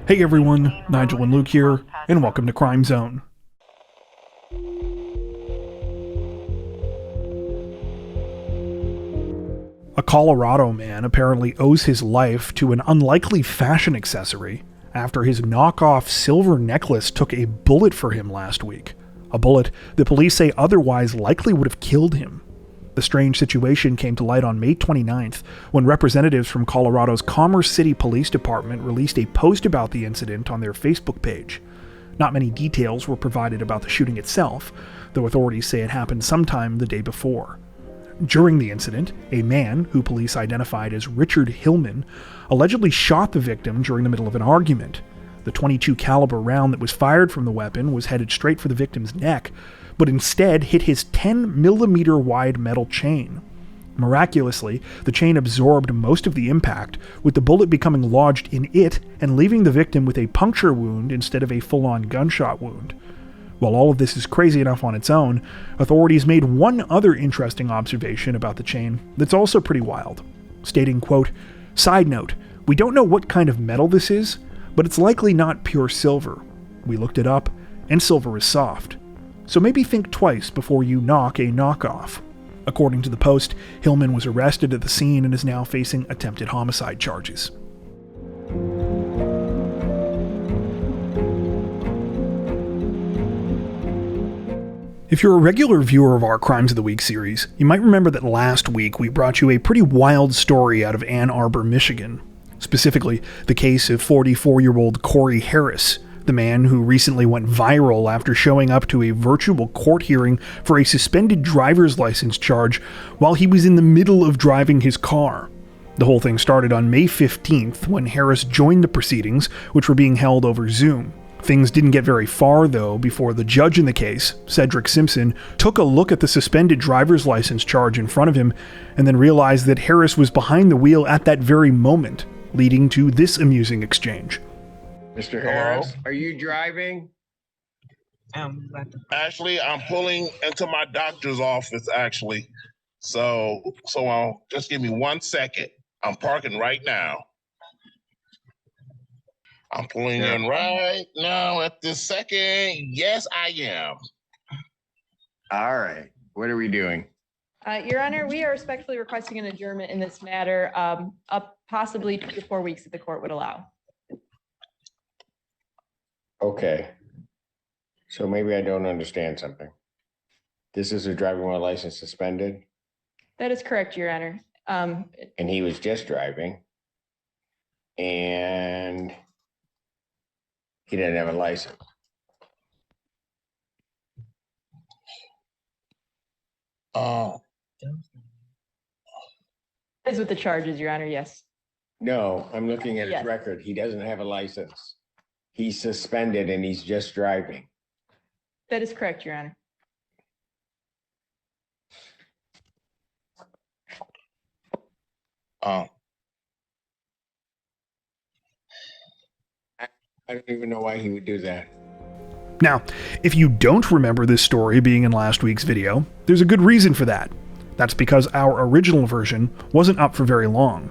Hey everyone, Nigel and Luke here, and welcome to Crime Zone. A Colorado man apparently owes his life to an unlikely fashion accessory after his knockoff silver necklace took a bullet for him last week. A bullet the police say otherwise likely would have killed him. The strange situation came to light on May 29th when representatives from Colorado's Commerce City Police Department released a post about the incident on their Facebook page. Not many details were provided about the shooting itself, though authorities say it happened sometime the day before. During the incident, a man, who police identified as Richard Hillman, allegedly shot the victim during the middle of an argument. The .22 caliber round that was fired from the weapon was headed straight for the victim's neck, but instead hit his 10mm wide metal chain. Miraculously, the chain absorbed most of the impact, with the bullet becoming lodged in it and leaving the victim with a puncture wound instead of a full-on gunshot wound. While all of this is crazy enough on its own, authorities made one other interesting observation about the chain that's also pretty wild, stating, quote, "Side note, we don't know what kind of metal this is, but it's likely not pure silver. We looked it up, and silver is soft. So maybe think twice before you knock a knockoff." According to the post, Hillman was arrested at the scene and is now facing attempted homicide charges. If you're a regular viewer of our Crimes of the Week series, you might remember that last week we brought you a pretty wild story out of Ann Arbor, Michigan. Specifically, the case of 44-year-old Corey Harris, the man who recently went viral after showing up to a virtual court hearing for a suspended driver's license charge while he was in the middle of driving his car. The whole thing started on May 15th when Harris joined the proceedings, which were being held over Zoom. Things didn't get very far, though, before the judge in the case, Cedric Simpson, took a look at the suspended driver's license charge in front of him and then realized that Harris was behind the wheel at that very moment, leading to this amusing exchange. Mr. Harris, are you driving? Actually, I'm pulling into my doctor's office, actually. So just give me 1 second. I'm parking right now. I'm pulling in right now at this second. Yes, I am. All right. What are we doing? Your Honor, we are respectfully requesting an adjournment in this matter, up possibly 2 to 4 weeks if the court would allow. Okay. So maybe I don't understand something. This is a driving while license suspended? That is correct, Your Honor. And he was just driving. And he didn't have a license. That is with the charges, Your Honor, yes. No, I'm looking at his Yes. record. He doesn't have a license. He's suspended and he's just driving. That is correct, Your Honor. I don't even know why he would do that. Now, if you don't remember this story being in last week's video, there's a good reason for that. That's because our original version wasn't up for very long.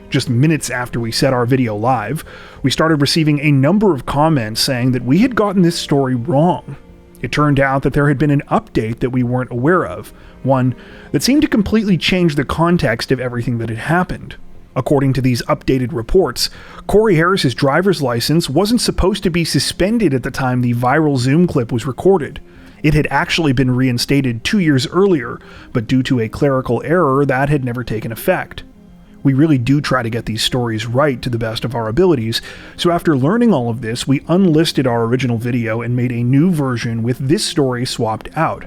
Just minutes after we set our video live, we started receiving a number of comments saying that we had gotten this story wrong. It turned out that there had been an update that we weren't aware of, one that seemed to completely change the context of everything that had happened. According to these updated reports, Corey Harris's driver's license wasn't supposed to be suspended at the time the viral Zoom clip was recorded. It had actually been reinstated 2 years earlier, but due to a clerical error, that had never taken effect. We really do try to get these stories right to the best of our abilities, so after learning all of this, we unlisted our original video and made a new version with this story swapped out.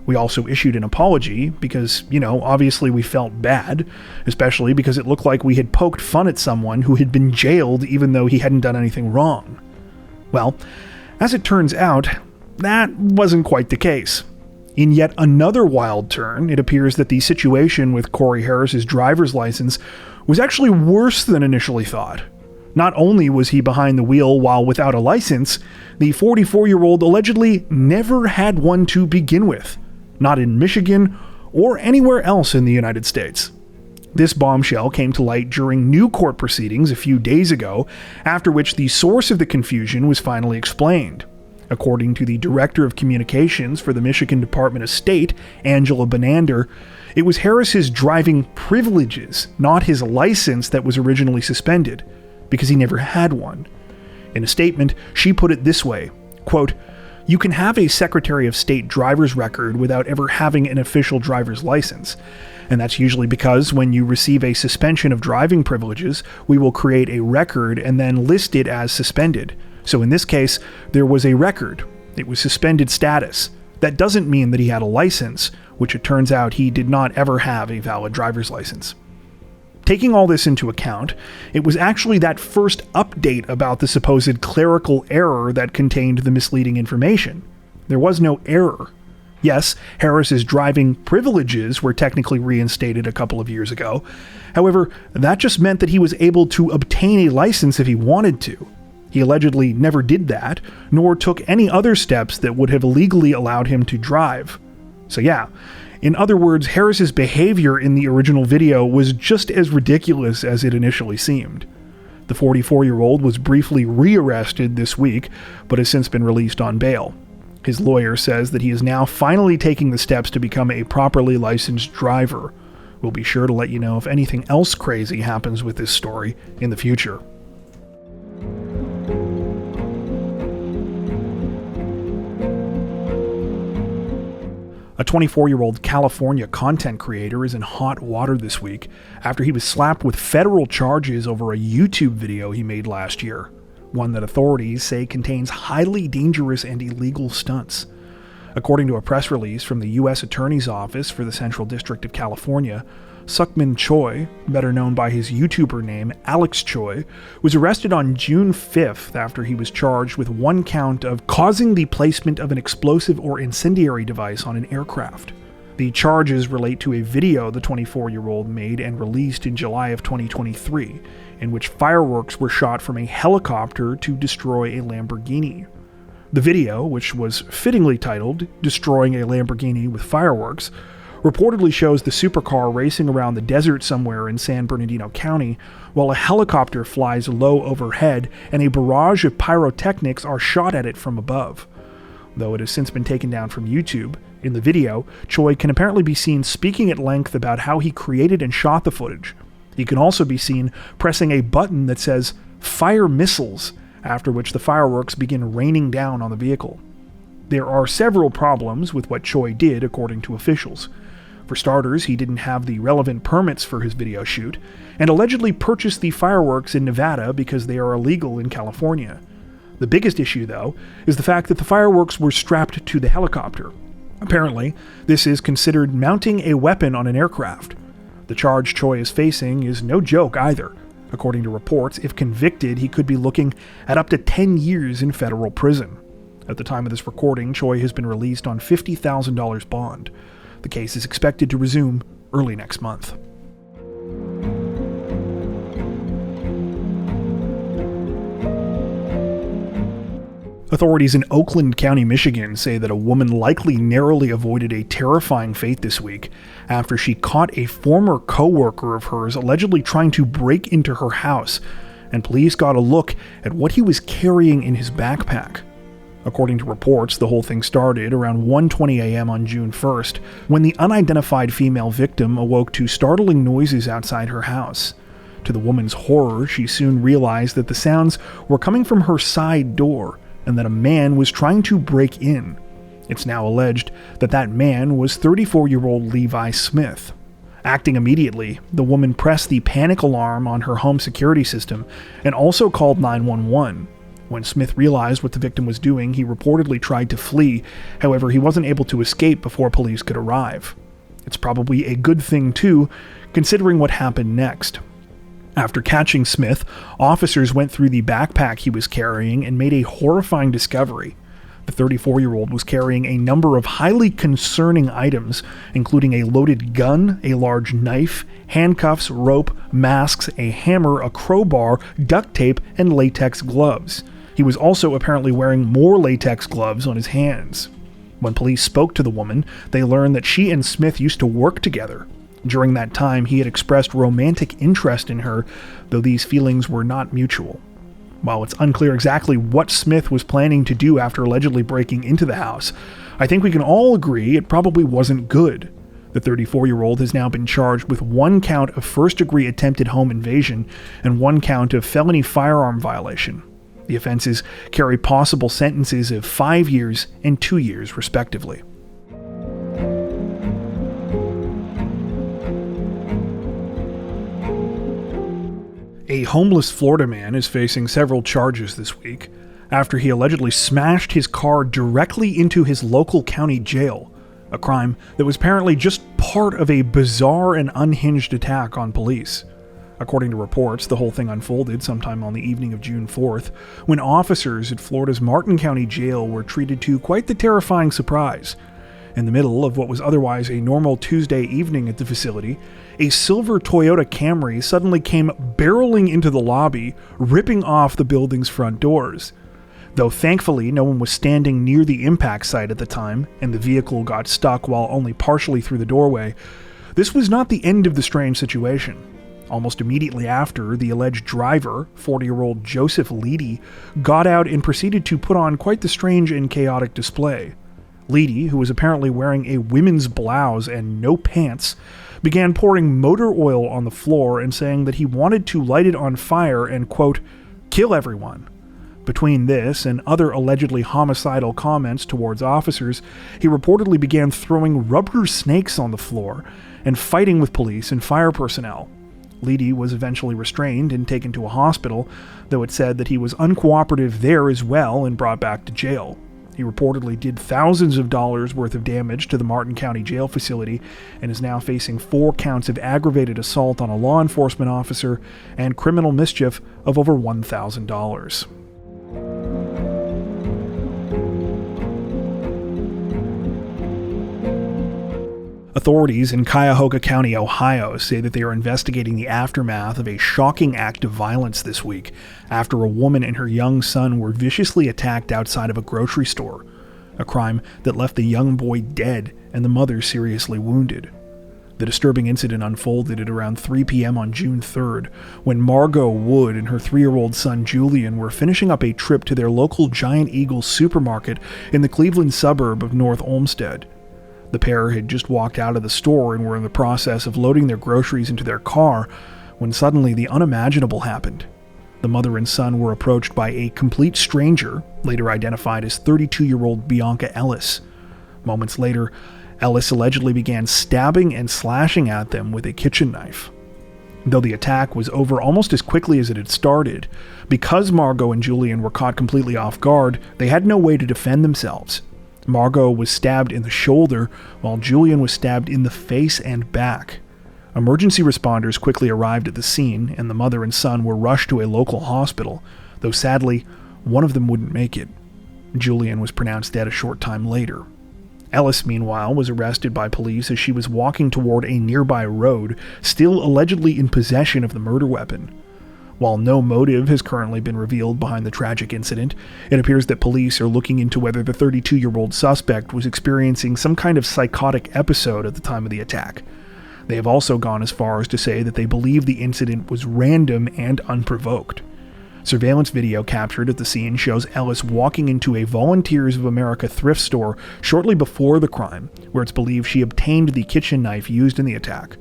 We also issued an apology because, obviously we felt bad, especially because it looked like we had poked fun at someone who had been jailed even though he hadn't done anything wrong. Well, as it turns out, that wasn't quite the case. In yet another wild turn, it appears that the situation with Corey Harris's driver's license was actually worse than initially thought. Not only was he behind the wheel while without a license, the 44-year-old allegedly never had one to begin with. Not in Michigan or anywhere else in the United States. This bombshell came to light during new court proceedings a few days ago, after which the source of the confusion was finally explained. According to the Director of Communications for the Michigan Department of State, Angela Benander, it was Harris's driving privileges, not his license, that was originally suspended, because he never had one. In a statement, she put it this way, quote, "You can have a Secretary of State driver's record without ever having an official driver's license. And that's usually because when you receive a suspension of driving privileges, we will create a record and then list it as suspended. So in this case, there was a record. It was suspended status. That doesn't mean that he had a license, which it turns out he did not ever have a valid driver's license." Taking all this into account, it was actually that first update about the supposed clerical error that contained the misleading information. There was no error. Yes, Harris's driving privileges were technically reinstated a couple of years ago. However, that just meant that he was able to obtain a license if he wanted to. He allegedly never did that, nor took any other steps that would have legally allowed him to drive. So yeah, in other words, Harris's behavior in the original video was just as ridiculous as it initially seemed. The 44-year-old was briefly rearrested this week, but has since been released on bail. His lawyer says that he is now finally taking the steps to become a properly licensed driver. We'll be sure to let you know if anything else crazy happens with this story in the future. A 24-year-old California content creator is in hot water this week after he was slapped with federal charges over a YouTube video he made last year, one that authorities say contains highly dangerous and illegal stunts. According to a press release from the U.S. Attorney's Office for the Central District of California, Sukmin Choi, better known by his YouTuber name Alex Choi, was arrested on June 5th after he was charged with one count of causing the placement of an explosive or incendiary device on an aircraft. The charges relate to a video the 24-year-old made and released in July of 2023, in which fireworks were shot from a helicopter to destroy a Lamborghini. The video, which was fittingly titled "Destroying a Lamborghini with Fireworks," reportedly shows the supercar racing around the desert somewhere in San Bernardino County, while a helicopter flies low overhead and a barrage of pyrotechnics are shot at it from above. Though it has since been taken down from YouTube, in the video, Choi can apparently be seen speaking at length about how he created and shot the footage. He can also be seen pressing a button that says "Fire Missiles," after which the fireworks begin raining down on the vehicle. There are several problems with what Choi did, according to officials. For starters, he didn't have the relevant permits for his video shoot, and allegedly purchased the fireworks in Nevada because they are illegal in California. The biggest issue, though, is the fact that the fireworks were strapped to the helicopter. Apparently, this is considered mounting a weapon on an aircraft. The charge Choi is facing is no joke either. According to reports, if convicted, he could be looking at up to 10 years in federal prison. At the time of this recording, Choi has been released on $50,000 bond. The case is expected to resume early next month. Authorities in Oakland County, Michigan say that a woman likely narrowly avoided a terrifying fate this week after she caught a former co-worker of hers allegedly trying to break into her house, and police got a look at what he was carrying in his backpack. According to reports, the whole thing started around 1:20 a.m. on June 1st, when the unidentified female victim awoke to startling noises outside her house. To the woman's horror, she soon realized that the sounds were coming from her side door, and that a man was trying to break in. It's now alleged that that man was 34-year-old Levi Smith. Acting immediately, the woman pressed the panic alarm on her home security system and also called 911. When Smith realized what the victim was doing, he reportedly tried to flee. However, he wasn't able to escape before police could arrive. It's probably a good thing too, considering what happened next. After catching Smith, officers went through the backpack he was carrying and made a horrifying discovery. The 34-year-old was carrying a number of highly concerning items, including a loaded gun, a large knife, handcuffs, rope, masks, a hammer, a crowbar, duct tape, and latex gloves. He was also apparently wearing more latex gloves on his hands. When police spoke to the woman, they learned that she and Smith used to work together. During that time, he had expressed romantic interest in her, though these feelings were not mutual. While it's unclear exactly what Smith was planning to do after allegedly breaking into the house, I think we can all agree it probably wasn't good. The 34-year-old has now been charged with 1 count of first-degree attempted home invasion and 1 count of felony firearm violation. The offenses carry possible sentences of 5 years and 2 years, respectively. A homeless Florida man is facing several charges this week after he allegedly smashed his car directly into his local county jail, a crime that was apparently just part of a bizarre and unhinged attack on police. According to reports, the whole thing unfolded sometime on the evening of June 4th, when officers at Florida's Martin County Jail were treated to quite the terrifying surprise. In the middle of what was otherwise a normal Tuesday evening at the facility, a silver Toyota Camry suddenly came barreling into the lobby, ripping off the building's front doors. Though thankfully no one was standing near the impact site at the time, and the vehicle got stuck while only partially through the doorway, this was not the end of the strange situation. Almost immediately after, the alleged driver, 40-year-old Joseph Leedy, got out and proceeded to put on quite the strange and chaotic display. Leedy, who was apparently wearing a women's blouse and no pants, began pouring motor oil on the floor and saying that he wanted to light it on fire and, quote, kill everyone. Between this and other allegedly homicidal comments towards officers, he reportedly began throwing rubber snakes on the floor and fighting with police and fire personnel. Leedy was eventually restrained and taken to a hospital, though it said that he was uncooperative there as well and brought back to jail. He reportedly did thousands of dollars worth of damage to the Martin County Jail facility and is now facing 4 counts of aggravated assault on a law enforcement officer and criminal mischief of over $1,000. Authorities in Cuyahoga County, Ohio, say that they are investigating the aftermath of a shocking act of violence this week after a woman and her young son were viciously attacked outside of a grocery store, a crime that left the young boy dead and the mother seriously wounded. The disturbing incident unfolded at around 3 p.m. on June 3rd, when Margot Wood and her 3-year-old son Julian were finishing up a trip to their local Giant Eagle supermarket in the Cleveland suburb of North Olmsted. The pair had just walked out of the store and were in the process of loading their groceries into their car when suddenly the unimaginable happened. The mother and son were approached by a complete stranger, later identified as 32-year-old Bianca Ellis. Moments later, Ellis allegedly began stabbing and slashing at them with a kitchen knife. Though the attack was over almost as quickly as it had started, because Margot and Julian were caught completely off guard, they had no way to defend themselves. Margot was stabbed in the shoulder, while Julian was stabbed in the face and back. Emergency responders quickly arrived at the scene, and the mother and son were rushed to a local hospital, though sadly, one of them wouldn't make it. Julian was pronounced dead a short time later. Ellis, meanwhile, was arrested by police as she was walking toward a nearby road, still allegedly in possession of the murder weapon. While no motive has currently been revealed behind the tragic incident, it appears that police are looking into whether the 32-year-old suspect was experiencing some kind of psychotic episode at the time of the attack. They have also gone as far as to say that they believe the incident was random and unprovoked. Surveillance video captured at the scene shows Ellis walking into a Volunteers of America thrift store shortly before the crime, where it's believed she obtained the kitchen knife used in the attack.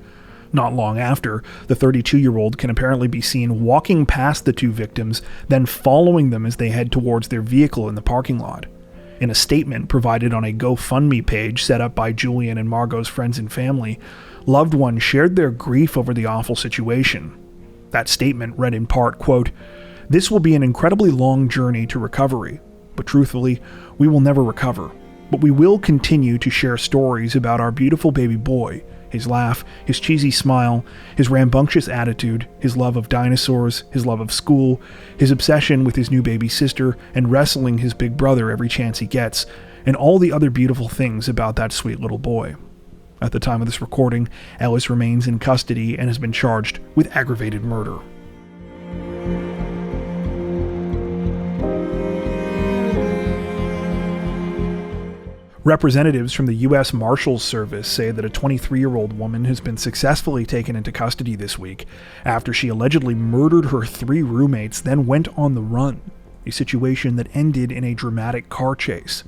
Not long after, the 32-year-old can apparently be seen walking past the 2 victims, then following them as they head towards their vehicle in the parking lot. In a statement provided on a GoFundMe page set up by Julian and Margot's friends and family, loved ones shared their grief over the awful situation. That statement read in part, quote, "This will be an incredibly long journey to recovery, but truthfully, we will never recover. But we will continue to share stories about our beautiful baby boy, his laugh, his cheesy smile, his rambunctious attitude, his love of dinosaurs, his love of school, his obsession with his new baby sister, and wrestling his big brother every chance he gets, and all the other beautiful things about that sweet little boy." At the time of this recording, Ellis remains in custody and has been charged with aggravated murder. Representatives from the U.S. Marshals Service say that a 23-year-old woman has been successfully taken into custody this week after she allegedly murdered her 3 roommates, then went on the run, a situation that ended in a dramatic car chase.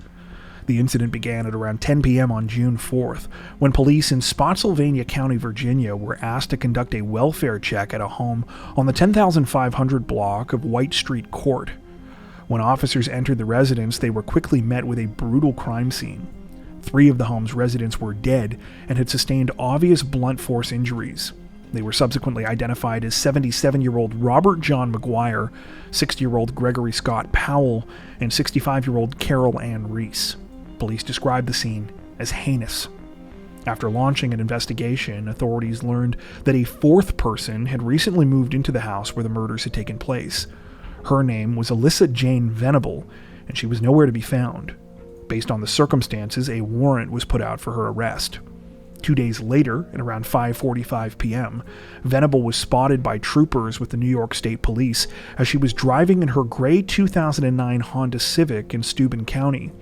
The incident began at around 10 p.m. on June 4th, when police in Spotsylvania County, Virginia, were asked to conduct a welfare check at a home on the 10,500 block of White Street Court. When officers entered the residence, they were quickly met with a brutal crime scene. 3 of the home's residents were dead and had sustained obvious blunt force injuries. They were subsequently identified as 77-year-old Robert John McGuire, 60-year-old Gregory Scott Powell, and 65-year-old Carol Ann Reese. Police described the scene as heinous. After launching an investigation, authorities learned that a 4th person had recently moved into the house where the murders had taken place. Her name was Alyssa Jane Venable, and she was nowhere to be found. Based on the circumstances, a warrant was put out for her arrest. 2 days later, at around 5:45 p.m., Venable was spotted by troopers with the New York State Police as she was driving in her gray 2009 Honda Civic in Steuben County.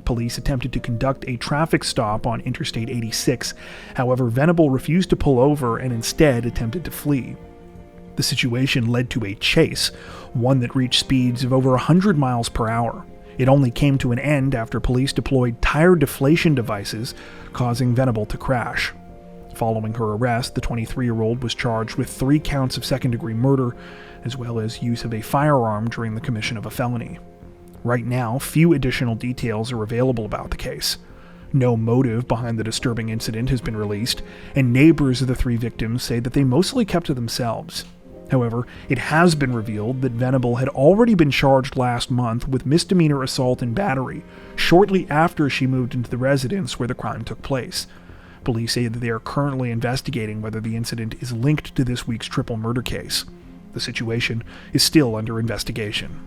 Police attempted to conduct a traffic stop on Interstate 86. However, Venable refused to pull over and instead attempted to flee. The situation led to a chase, one that reached speeds of over 100 miles per hour. It only came to an end after police deployed tire deflation devices, causing Venable to crash. Following her arrest, the 23-year-old was charged with 3 counts of second-degree murder, as well as use of a firearm during the commission of a felony. Right now, few additional details are available about the case. No motive behind the disturbing incident has been released, and neighbors of the 3 victims say that they mostly kept to themselves. However, it has been revealed that Venable had already been charged last month with misdemeanor assault and battery, shortly after she moved into the residence where the crime took place. Police say that they are currently investigating whether the incident is linked to this week's triple murder case. The situation is still under investigation.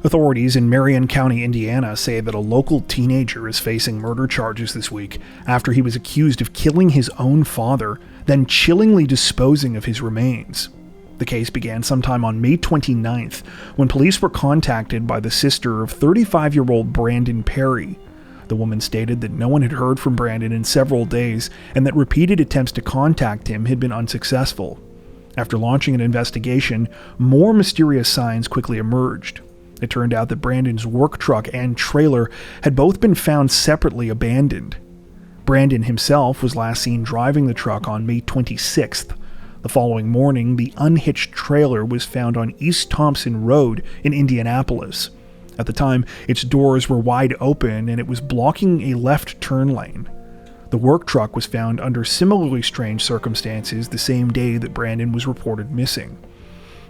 Authorities in Marion County, Indiana say that a local teenager is facing murder charges this week after he was accused of killing his own father, then chillingly disposing of his remains. The case began sometime on May 29th when police were contacted by the sister of 35-year-old Brandon Perry. The woman stated that no one had heard from Brandon in several days and that repeated attempts to contact him had been unsuccessful. After launching an investigation, more mysterious signs quickly emerged. It turned out that Brandon's work truck and trailer had both been found separately abandoned. Brandon himself was last seen driving the truck on May 26th. The following morning, the unhitched trailer was found on East Thompson Road in Indianapolis. At the time, its doors were wide open and it was blocking a left turn lane. The work truck was found under similarly strange circumstances the same day that Brandon was reported missing.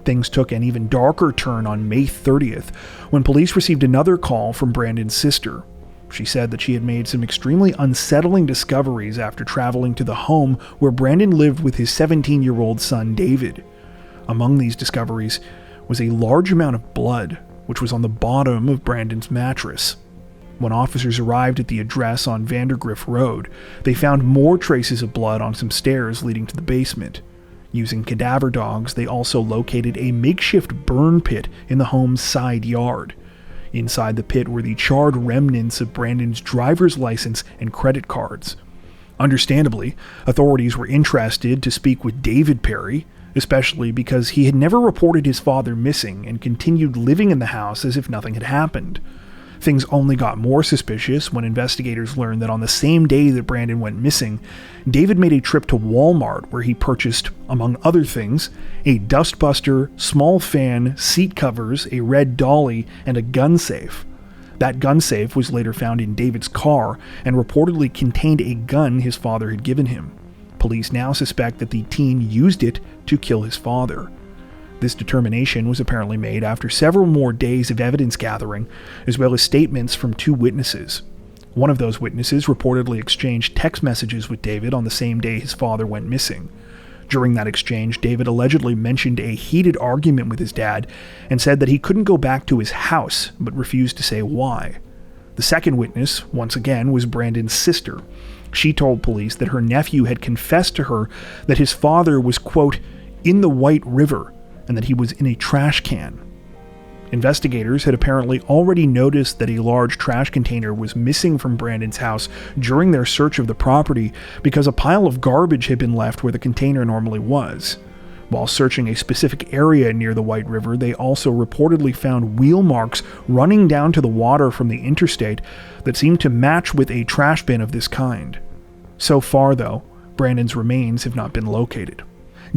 Things took an even darker turn on May 30th when police received another call from Brandon's sister. She said that she had made some extremely unsettling discoveries after traveling to the home where Brandon lived with his 17-year-old son David. Among these discoveries was a large amount of blood, which was on the bottom of Brandon's mattress. When officers arrived at the address on Vandergrift Road, they found more traces of blood on some stairs leading to the basement. Using cadaver dogs, they also located a makeshift burn pit in the home's side yard. Inside the pit were the charred remnants of Brandon's driver's license and credit cards. Understandably, authorities were interested to speak with David Perry, especially because he had never reported his father missing and continued living in the house as if nothing had happened. Things only got more suspicious when investigators learned that on the same day that Brandon went missing, David made a trip to Walmart where he purchased, among other things, a dustbuster, small fan, seat covers, a red dolly, and a gun safe. That gun safe was later found in David's car and reportedly contained a gun his father had given him. Police now suspect that the teen used it to kill his father. This determination was apparently made after several more days of evidence gathering, as well as statements from 2 witnesses. One of those witnesses reportedly exchanged text messages with David on the same day his father went missing. During that exchange, David allegedly mentioned a heated argument with his dad and said that he couldn't go back to his house, but refused to say why. The second witness, once again, was Brandon's sister. She told police that her nephew had confessed to her that his father was, quote, in the White River, and that he was in a trash can. Investigators had apparently already noticed that a large trash container was missing from Brandon's house during their search of the property because a pile of garbage had been left where the container normally was. While searching a specific area near the White River, they also reportedly found wheel marks running down to the water from the interstate that seemed to match with a trash bin of this kind. So far, though, Brandon's remains have not been located.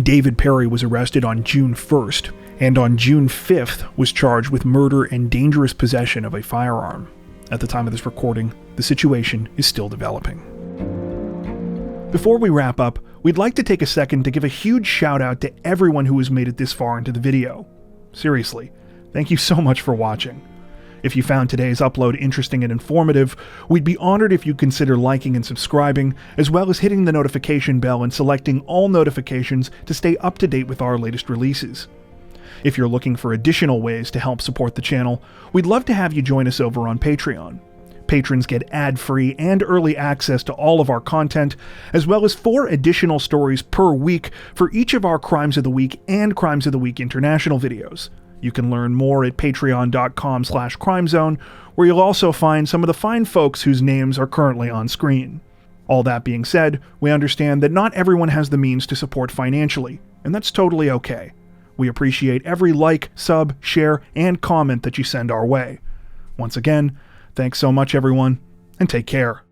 David Perry was arrested on June 1st, and on June 5th was charged with murder and dangerous possession of a firearm. At the time of this recording, the situation is still developing. Before we wrap up, we'd like to take a second to give a huge shout out to everyone who has made it this far into the video. Seriously, thank you so much for watching. If you found today's upload interesting and informative, we'd be honored if you'd consider liking and subscribing, as well as hitting the notification bell and selecting all notifications to stay up to date with our latest releases. If you're looking for additional ways to help support the channel, we'd love to have you join us over on Patreon. Patrons get ad-free and early access to all of our content, as well as 4 additional stories per week for each of our Crimes of the Week and Crimes of the Week International videos. You can learn more at patreon.com/crimezone, where you'll also find some of the fine folks whose names are currently on screen. All that being said, we understand that not everyone has the means to support financially, and that's totally okay. We appreciate every like, sub, share, and comment that you send our way. Once again, thanks so much everyone, and take care.